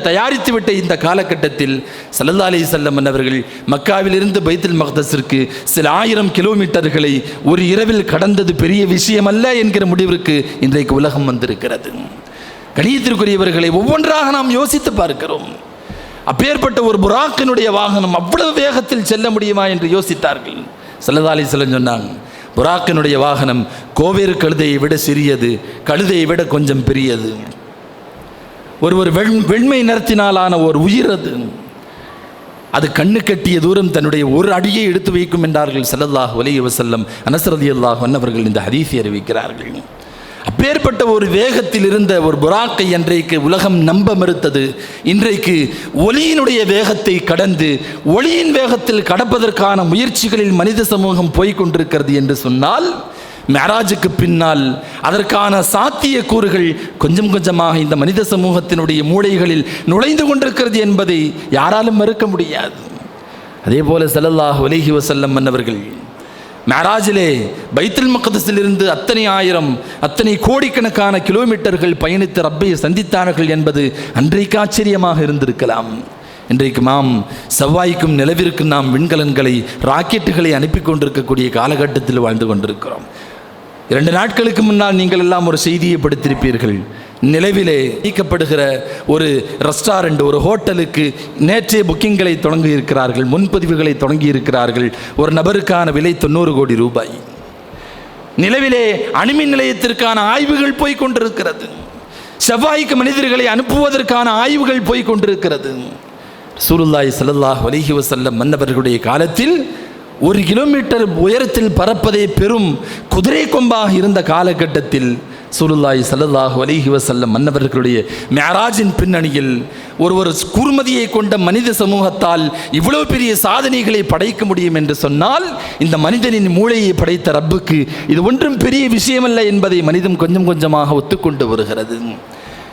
தயாரித்துவிட்ட இந்த காலகட்டத்தில் ஸல்லல்லாஹு அலைஹி வஸல்லம் அவர்கள் மக்காவிலிருந்து பைத்துல் மக்தஸிற்கு சில 1000 கிலோமீட்டர்களை ஒரு இரவில் கடந்தது பெரிய விஷயம் அல்ல என்கிற முடிவிற்கு இன்றைக்கு உலகம் வந்திருக்கிறது. கணியத்திற்குரியவர்களை ஒவ்வொன்றாக நாம் யோசித்து பார்க்கிறோம். அப்பேற்பட்ட ஒரு புராக்கினுடைய வாகனம் அவ்வளவு வேகத்தில் செல்ல முடியுமா என்று யோசித்தார்கள். ஸல்லல்லாஹு அலைஹி வஸல்லம் சொன்னாங்க, புராக்கினுடைய வாகனம் கோவேறு கழுதையை விட சிறியது, கழுதையை விட கொஞ்சம் பெரியது. ஒரு வெண்மை நிறத்தினாலான ஒரு உயிர் அது கண்ணு கட்டிய தூரம் தன்னுடைய ஒரு அடியை எடுத்து வைக்கும் என்றார்கள் ஸல்லல்லாஹு அலைஹி வஸல்லம். அனஸ் ரலியல்லாஹு அன்ஹு அவர்கள் இந்த ஹதீஸை அறிவிக்கிறார்கள். அப்பேற்பட்ட ஒரு வேகத்தில் இருந்த ஒரு புராக்கை அன்றைக்கு உலகம் நம்ப மறுத்தது. இன்றைக்கு ஒளியினுடைய வேகத்தை கடந்து ஒளியின் வேகத்தில் கடப்பதற்கான முயற்சிகளில் மனித சமூகம் போய்கொண்டிருக்கிறது என்று சொன்னால், மிஅராஜுக்கு பின்னால் அதற்கான சாத்திய கூறுகள் கொஞ்சம் கொஞ்சமாக இந்த மனித சமூகத்தினுடைய மூளைகளில் நுழைந்து கொண்டிருக்கிறது என்பதை யாராலும் மறுக்க முடியாது. அதே போல ஸல்லல்லாஹு அலைஹி வஸல்லம் அவர்கள் மிஅராஜிலே பைத்துல் மக்தஸிலிருந்து அத்தனை கோடிக்கணக்கான கிலோமீட்டர்கள் பயணித்து ரப்பை சந்தித்தார்கள் என்பது அன்றைக்கு ஆச்சரியமாக இருந்திருக்கலாம். இன்றைக்கு செவ்வாய்க்கும் நிலவிற்கும் நாம் விண்கலன்களை, ராக்கெட்டுகளை அனுப்பி கொண்டிருக்கக்கூடிய காலகட்டத்தில் வாழ்ந்து கொண்டிருக்கிறோம். 2 நாட்களுக்கு முன்னால் நீங்கள் எல்லாம் ஒரு செய்தியை படித்திருப்பீர்கள். நிலவிலே ஈக்கப்படுகிற ஒரு ரெஸ்டாரண்ட், ஒரு ஹோட்டலுக்கு நேற்றே புக்கிங்களை தொடங்கி இருக்கிறார்கள், முன்பதிவுகளை தொடங்கி இருக்கிறார்கள். ஒரு நபருக்கான விலை 90 கோடி ரூபாய். நிலவிலே அணுமின் நிலையத்திற்கான ஆய்வுகள் போய்கொண்டிருக்கிறது. செவ்வாய்க்கு மனிதர்களை அனுப்புவதற்கான ஆய்வுகள் போய்கொண்டிருக்கிறது. ரசூலுல்லாஹி ஸல்லல்லாஹு அலைஹி வஸல்லம் மன்னவர்களுடைய காலத்தில் 1 கிலோமீட்டர் உயரத்தில் பறப்பதே பெரும் குதிரை கொம்பாக இருந்த காலகட்டத்தில் ரசூலுல்லாஹி ஸல்லல்லாஹு அலைஹி வஸல்லம் மன்னவர்களுடைய மிஅராஜின் பின்னணியில் ஒரு கூர்மதியை கொண்ட மனித சமூகத்தால் இவ்வளவு பெரிய சாதனைகளை படைக்க முடியும் என்று சொன்னால், இந்த மனிதனின் மூளையை படைத்த ரப்புக்கு இது ஒன்றும் பெரிய விஷயமல்ல என்பதை மனிதன் கொஞ்சம் கொஞ்சமாக ஒத்துக்கொண்டு வருகிறது.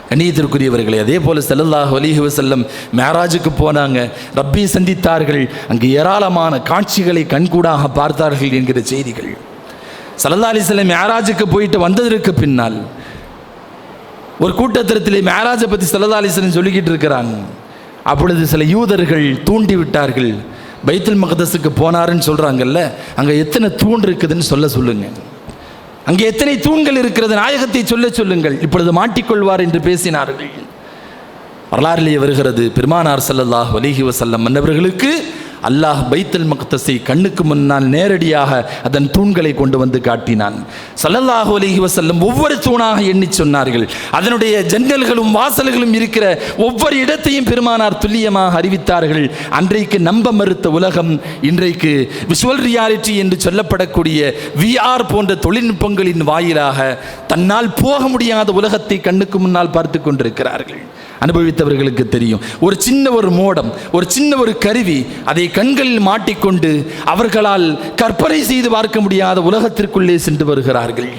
கண்ணியத்திற்குரியவர்களே, அதே போல ஸல்லல்லாஹு அலைஹி வஸல்லம் மிஅராஜுக்கு போனாங்க, ரப்பை சந்தித்தார்கள். அங்கு ஏராளமான காட்சிகளை கண்கூடாக பார்த்தார்கள் என்கிற செய்திகள். ஸல்லல்லாஹு அலைஹி வஸல்லம் மிஅராஜுக்கு போயிட்டு வந்ததற்கு பின்னால் ஒரு கூட்டத்திலே மிஅராஜை பற்றி ஸல்லல்லாஹு அலைஹி வஸல்லம் சொல்லிக்கிட்டு இருக்கிறாங்க. அப்பொழுது சில யூதர்கள் தூண்டி விட்டார்கள். பைத்துல் மக்தஸுக்கு போனாருன்னு சொல்கிறாங்கல்ல, அங்கே எத்தனை தூண் இருக்குதுன்னு சொல்லுங்க, அங்கே எத்தனை தூண்கள் இருக்கிறது, நாயகத்தை சொல்லுங்கள், இப்பொழுது மாட்டிக்கொள்வார் என்று பேசினார்கள். வரலாறிலேயே வருகிறது, பெருமானார் ஸல்லல்லாஹு அலைஹி வஸல்லம் மன்னவர்களுக்கு அல்லாஹ் பைத்துல் மக்தஸை கண்ணுக்கு முன்னால் நேரடியாக அதன் தூண்களை கொண்டு வந்து காட்டினான். ஸல்லல்லாஹு அலைஹி வஸல்லம் ஒவ்வொரு தூணாக எண்ணி சொன்னார்கள். அதனுடைய ஜன்னல்களும் வாசல்களும் இருக்கிற ஒவ்வொரு இடத்தையும் பெருமானார் துல்லியமாக அறிவித்தார்கள். அன்றைக்கு நம்ப மறுத்த உலகம் இன்றைக்கு விஷுவல் ரியாலிட்டி என்று சொல்லப்படக்கூடிய VR போன்ற தொழில்நுட்பங்களின் வாயிலாக தன்னால் போக முடியாத உலகத்தை கண்ணுக்கு முன்னால் பார்த்து கொண்டிருக்கிறார்கள். அனுபவித்தவர்களுக்கு தெரியும். ஒரு சின்ன மோடம், ஒரு சின்ன கருவி, அதை கண்களில் மாட்டிக்கொண்டு அவர்களால் கற்பனை செய்து பார்க்க முடியாத உலகத்திற்குள்ளே சென்று வருகிறார்கள்.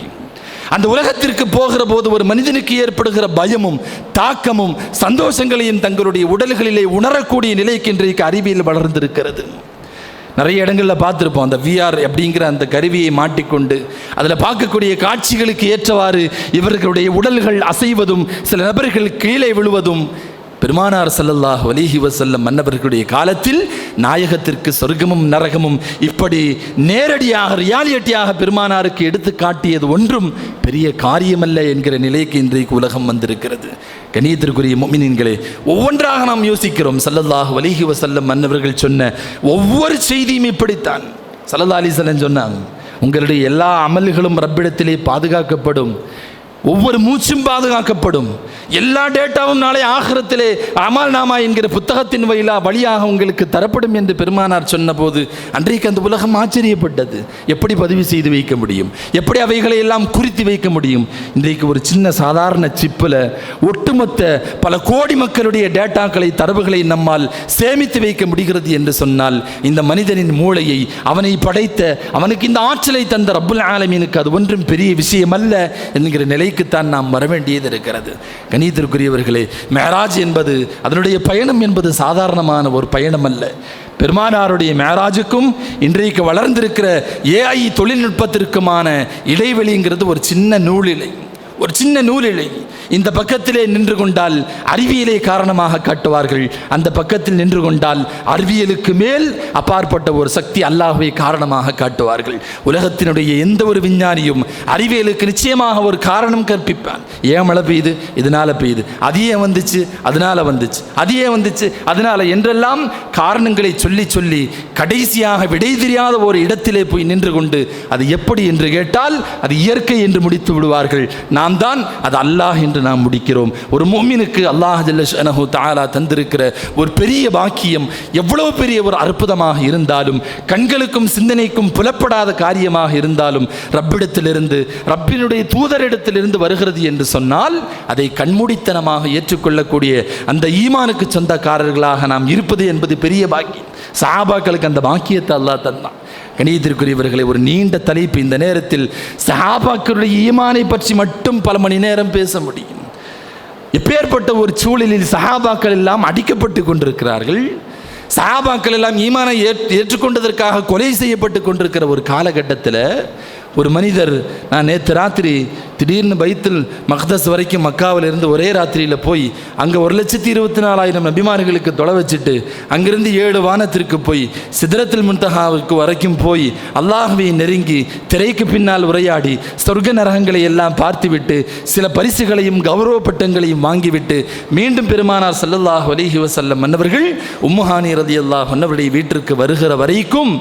அந்த உலகத்திற்கு போகிற போது ஒரு மனிதனுக்கு ஏற்படுகிற பயமும் தாக்கமும் சந்தோஷங்களையும் தங்களுடைய உடல்களிலே உணரக்கூடிய நிலைக்கு இன்றைக்கு அறிவியல் வளர்ந்திருக்கிறது. நிறைய இடங்களில் பார்த்துருப்போம். அந்த VR அப்படிங்கிற அந்த கருவியை மாட்டிக்கொண்டு அதில் பார்க்கக்கூடிய காட்சிகளுக்கு ஏற்றவாறு இவர்களுடைய உடல்கள் அசைவதும், சில நபர்கள் கீழே விழுவதும், பெருமானார் ஸல்லல்லாஹு அலைஹி வஸல்லம் மன்னவர்களுடைய காலத்தில் நாயகத்திற்கு சொர்க்கமும் நரகமும் இப்படி நேரடியாக ரியாலிட்டியாக பெருமானாருக்கு எடுத்து காட்டியது ஒன்றும் பெரிய காரியமல்ல என்கிற நிலைக்கு இன்றைக்கு உலகம் வந்திருக்கிறது. கண்ணியத்திற்குரிய முஃமினீன்களே, ஒவ்வொன்றாக நாம் யோசிக்கிறோம். ஸல்லல்லாஹு அலைஹி வஸல்லம் மன்னவர்கள் சொன்ன ஒவ்வொரு செய்தியும் இப்படித்தான். ஸல்லல்லாஹு அலைஹி வஸல்லம் சொன்னாங்க, உங்களுடைய எல்லா அமல்களும் ரப்பிடத்திலே பாதுகாக்கப்படும், ஒவ்வொரு மூச்சும் பாதுகாக்கப்படும், எல்லா டேட்டாவும் நாளை ஆகிரத்திலே அமல் நாமா என்கிற புத்தகத்தின் வழியாக உங்களுக்கு தரப்படும் என்று பெருமானார் சொன்னபோது அன்றைக்கு அந்த உலகம் ஆச்சரியப்பட்டது. எப்படி பதிவு செய்து வைக்க முடியும், எப்படி அவைகளை எல்லாம் குறித்து வைக்க முடியும்? இன்றைக்கு ஒரு சின்ன சாதாரண சிப்பில் ஒட்டுமொத்த பல கோடி மக்களுடைய டேட்டாக்களை, தரவுகளை நம்மால் சேமித்து வைக்க முடிகிறது என்று சொன்னால், இந்த மனிதனின் மூளையை, அவனை படைத்த, அவனுக்கு இந்த ஆற்றலை தந்த ரப்புல் ஆலமீனுக்கு அது ஒன்றும் பெரிய விஷயம் அல்ல என்கிற நிலைக்குத்தான் நாம் வர வேண்டியது இருக்கிறது. கண்ணியத்திற்குரியவர்களே, மேராஜ் என்பது, அதனுடைய பயணம் என்பது சாதாரணமான ஒரு பயணம் அல்ல. பெருமானாருடைய மேராஜுக்கும் இன்றைக்கு வளர்ந்திருக்கிற AI தொழில்நுட்பத்திற்குமான இடைவெளிங்கிறது ஒரு சின்ன நூலிலை, ஒரு சின்ன நூலிலை. இந்த பக்கத்திலே நின்று கொண்டால் அறிவியலை காரணமாக காட்டுவார்கள், அந்த பக்கத்தில் நின்று கொண்டால் அறிவியலுக்கு மேல் அப்பாற்பட்ட ஒரு சக்தி அல்லாஹ்வை காரணமாக காட்டுவார்கள். உலகத்தினுடைய எந்த ஒரு விஞ்ஞானியும் அறிவியலுக்கு நிச்சயமாக ஒரு காரணம் கற்பிப்பான். ஏன் மழை பெய்யுது, இதனால பெய்யுது, அது ஏன் வந்துச்சு, அதனால வந்துச்சு, அது ஏன் வந்துச்சு, அதனால என்றெல்லாம் காரணங்களை சொல்லி சொல்லி கடைசியாக விடை தெரியாத ஒரு இடத்திலே போய் நின்று கொண்டு அது எப்படி என்று கேட்டால் அது இயற்கை என்று முடித்து விடுவார்கள். நாம் தான் அது அல்லாஹ் என்று நாம் முடிக்கிறோம். ஒரு முஃமினுக்கு அல்லாஹ் ஜல்ல ஷஅனஹு தஆலா தந்திருக்கிற ஒரு பெரிய பாக்கியம் எவ்வளவு பெரிய ஒரு அற்புதமாக இருந்தாலும், கண்களுக்கும் சிந்தனைக்கும் புலப்படாத காரியமாக இருந்தாலும், ரப்பிடத்திலிருந்து, ரப்பினுடைய தூதரிடத்திலிருந்து வருகிறது என்று சொன்னால் அதை கண்மூடித்தனமாக ஏற்றுக்கொள்ளக்கூடிய அந்த ஈமானுக்கு சொந்தக்காரர்களாக நாம் இருப்பது என்பது பெரிய பாக்கியம். சஹாபாக்களுக்கு அந்த பாக்கியத்தை அல்லாஹ் தந்தான். கணியத்திற்குரியவர்களை, ஒரு நீண்ட தலைப்பு. இந்த நேரத்தில் சஹாபாக்களுடைய ஈமானை பற்றி மட்டும் பல மணி நேரம் பேச முடியும். எப்பேற்பட்ட ஒரு சூழலில் சஹாபாக்கள் எல்லாம் அடிக்கப்பட்டு கொண்டிருக்கிறார்கள், சஹாபாக்கள் எல்லாம் ஈமானை ஏற்றுக்கொண்டதற்காக கொலை செய்யப்பட்டு கொண்டிருக்கிற ஒரு காலகட்டத்தில் ஒரு மனிதர், நான் நேற்று ராத்திரி திடீர்னு பைத்துல் மக்தஸ் வரைக்கும் மக்காவிலிருந்து ஒரே ராத்திரியில் போய் அங்கே 1,24,000 நபிமார்களுக்கு தொலை வச்சுட்டு அங்கிருந்து 7 வானத்திற்கு போய் சிதறத்துல் முன்தஹாவுக்கு வரைக்கும் போய் அல்லாஹ்வை நெருங்கி திரைக்கு பின்னால் உரையாடி சொர்க்க நரகங்களை எல்லாம் பார்த்துவிட்டு சில பரிசுகளையும் கௌரவ பட்டங்களையும் வாங்கிவிட்டு மீண்டும் பெருமானார் ஸல்லல்லாஹு அலைஹி வஸல்லம் மன்னவர்கள் உம்மு ஹானி ரலியல்லாஹு அன்ஹாவுடைய வீட்டிற்கு வருகிற வரைக்கும்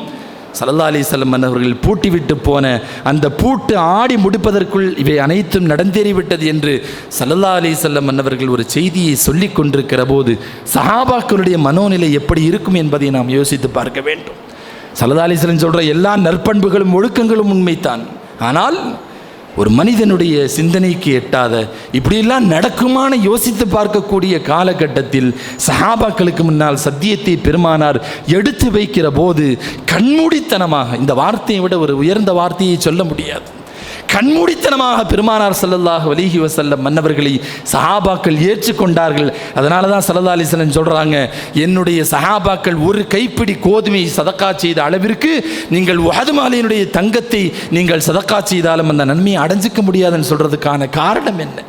ஸல்லல்லாஹு அலைஹி வஸல்லம் மன்னவர்கள் பூட்டிவிட்டு போன அந்த பூட்டு ஆடி முடிப்பதற்குள் இவை அனைத்தும் நடந்தேறிவிட்டது என்று ஸல்லல்லாஹு அலைஹி வஸல்லம் மன்னவர்கள் ஒரு செய்தியை சொல்லி கொண்டிருக்கிற போது சஹாபாக்களுடைய மனோநிலை எப்படி இருக்கும் என்பதை நாம் யோசித்து பார்க்க வேண்டும். ஸல்லல்லாஹு அலைஹி வஸல்லம் சொல்கிற எல்லா நற்பண்புகளும் ஒழுக்கங்களும் உண்மைத்தான். ஆனால் ஒரு மனிதனுடைய சிந்தனைக்கு எட்டாத இப்படியெல்லாம் நடக்குமான யோசித்து பார்க்கக்கூடிய காலகட்டத்தில் சஹாபாக்களுக்கு முன்னால் சத்தியத்தை பெருமானார் எடுத்து வைக்கிற போது கண்மூடித்தனமாக, இந்த வார்த்தையை விட ஒரு உயர்ந்த வார்த்தையை சொல்ல முடியாது, கண்மூடித்தனமாக பெருமானார் ஸல்லல்லாஹு அலைஹி வஸல்லம் மன்னவர்களை சஹாபாக்கள் ஏற்றுக்கொண்டார்கள். அதனால தான் ஸல்லல்லாஹு அலைஹி வஸல்லம் சொல்கிறாங்க, என்னுடைய சஹாபாக்கள் ஒரு கைப்பிடி கோதுமை சதக்கா செய்த அளவிற்கு நீங்கள் உஹது மலையினுடைய தங்கத்தை நீங்கள் சதக்கா செய்தாலும் அந்த நன்மையை அடைஞ்சிக்க முடியாதுன்னு சொல்கிறதுக்கான காரணம் என்ன?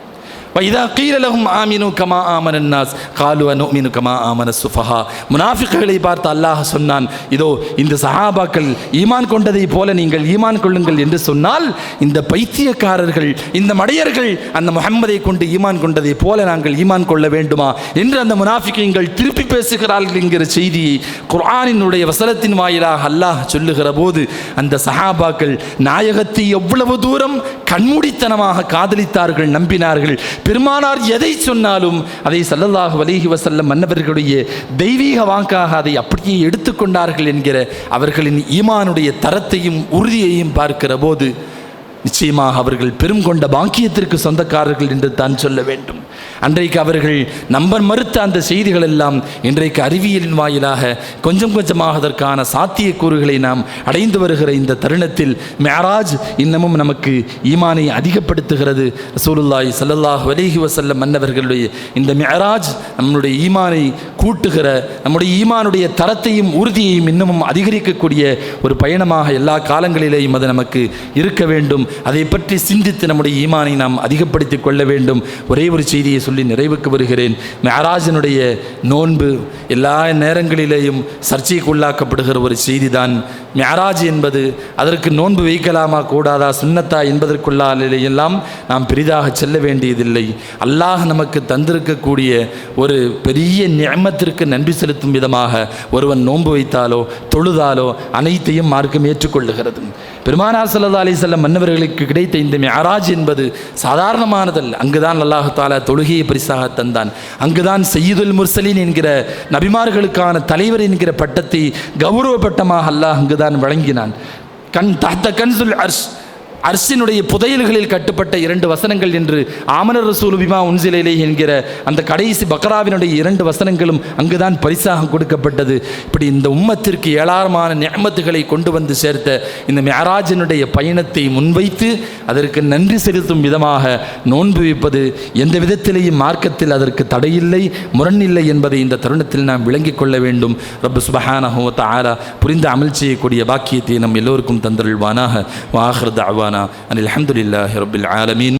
وَإِذَا قِيلَ لَهُمْ آمِنُوا كَمَا آمَنَ النَّاسُ قَالُوا أَنُؤْمِنُ كَمَا آمَنَ السُّفَهَاءُ. முனாஃபிக்குகளை பார்த்து அல்லாஹ் சொன்னான், இதோ இந்த சஹாபாக்கள் ஈமான் கொண்டதை போல நீங்கள் ஈமான் கொள்ளுங்கள் என்று சொன்னால், இந்த பைத்தியக்காரர்கள், இந்த மடையர்கள் அந்த முஹம்மதை கொண்டு ஈமான் கொண்டதை போல நாங்கள் ஈமான் கொள்ள வேண்டுமா என்று அந்த முனாஃபிக்குகள் திருப்பி பேசுகிறார்கள் என்கிற செய்தியை குர்ஆனினுடைய வசனத்தின் வாயிலாக அல்லாஹ் சொல்லுகிற போது அந்த சஹாபாக்கள் நாயகத்தை எவ்வளவு தூரம் கண்மூடித்தனமாக காதலித்தார்கள், நம்பினார்கள். பெருமானார் எதை சொன்னாலும் அதை ஸல்லல்லாஹு அலைஹி வஸல்லம் மன்னவர்களுடைய தெய்வீக வாக்காக அதை அப்படியே எடுத்துக்கொண்டார்கள் என்கிற அவர்களின் ஈமானுடைய தரத்தையும் உறுதியையும் பார்க்கிற போது நிச்சயமாக அவர்கள் பெரும் கொண்ட பாக்கியத்திற்கு சொந்தக்காரர்கள் என்று தான் சொல்ல வேண்டும். அன்றைக்கு அவர்கள் நம்ப மறுத்த அந்த செய்திகள் எல்லாம் இன்றைக்கு அறிவியலின் வாயிலாக கொஞ்சம் கொஞ்சமாக அதற்கான சாத்தியக்கூறுகளை நாம் அடைந்து வருகிற இந்த தருணத்தில் மேராஜ் இன்னமும் நமக்கு ஈமானை அதிகப்படுத்துகிறது. ரசூலுல்லாஹி ஸல்லல்லாஹு அலைஹி வஸல்லம் மன்னவர்களுடைய இந்த மேராஜ் நம்முடைய ஈமானை கூட்டுகிற, நம்முடைய ஈமானுடைய தரத்தையும் உறுதியையும் இன்னமும் அதிகரிக்கக்கூடிய ஒரு பயணமாக எல்லா காலங்களிலேயும் அது நமக்கு இருக்க வேண்டும். அதை பற்றி சிந்தித்து நம்முடைய ஈமானை நாம் அதிகப்படுத்திக் கொள்ள வேண்டும். ஒரே ஒரு செய்தியை சொல்லி நிறைவுக்கு வருகிறேன். மெஹராஜினுடைய நோன்பு எல்லா நேரங்களிலேயும் சர்ச்சைக்குள்ளாக்கப்படுகிற ஒரு செய்தி தான். மெஹராஜ் என்பது அதற்கு நோன்பு வைக்கலாமா கூடாதா சுன்னத்தா என்பதற்குள்ளாலேயெல்லாம் நாம் பெரிதாக செல்ல வேண்டியதில்லை. அல்லாஹ் நமக்கு தந்திருக்கக்கூடிய ஒரு பெரிய நிஅமத்திற்கு நன்றி செலுத்தும் விதமாக ஒருவன் நோன்பு வைத்தாலோ தொழுதாலோ அனைத்தையும் மார்க்கம் ஏற்றுக்கொள்ளுகிறது. பெருமானார் ஸல்லல்லாஹு அலைஹி வஸல்லம் மன்னவர்களுக்கு கிடைத்த இந்த மிஅராஜ் என்பது சாதாரணமானதல்ல. அங்குதான் அல்லாஹ் தஆலா தொழுகையை பரிசாக தந்தான். அங்குதான் சய்யிதுல் முர்சலீன் என்கிற நபிமார்களுக்கான தலைவர் என்கிற பட்டத்தை கௌரவ பட்டமாக அல்லாஹ் அங்குதான் வழங்கினான். தஹ்த கன்சுல் அர்ஷ், அர்ஷினுடைய புதையல்களில் கட்டுப்பட்ட 2 வசனங்கள் என்று ஆமனர் ரசூல் பிமா உன்சில இலைஹி என்கிற அந்த கடைசி பக்ராவினுடைய 2 வசனங்களும் அங்குதான் பரிசாக கொடுக்கப்பட்டது. இப்படி இந்த உம்மத்திற்கு ஏராளமான நிஅமத்துகளை கொண்டு வந்து சேர்த்த இந்த மிஅராஜினுடைய பயணத்தை முன்வைத்து அதற்கு நன்றி செலுத்தும் விதமாக நோன்பு வைப்பது எந்த விதத்திலேயும் மார்க்கத்தில் அதற்கு தடையில்லை, முரணில்லை என்பதை இந்த தருணத்தில் நாம் விளங்கிக் கொள்ள வேண்டும். ரப்பு சுப்ஹானஹு வ தஆலா புரிந்து அமல் செய்யக்கூடிய பாக்கியத்தை நம் எல்லோருக்கும் தந்தருள்வானாக. வ ஆகிரு தஅவானா அனில் ஹம்துலில்லாஹி ரப்பில் ஆலமீன்.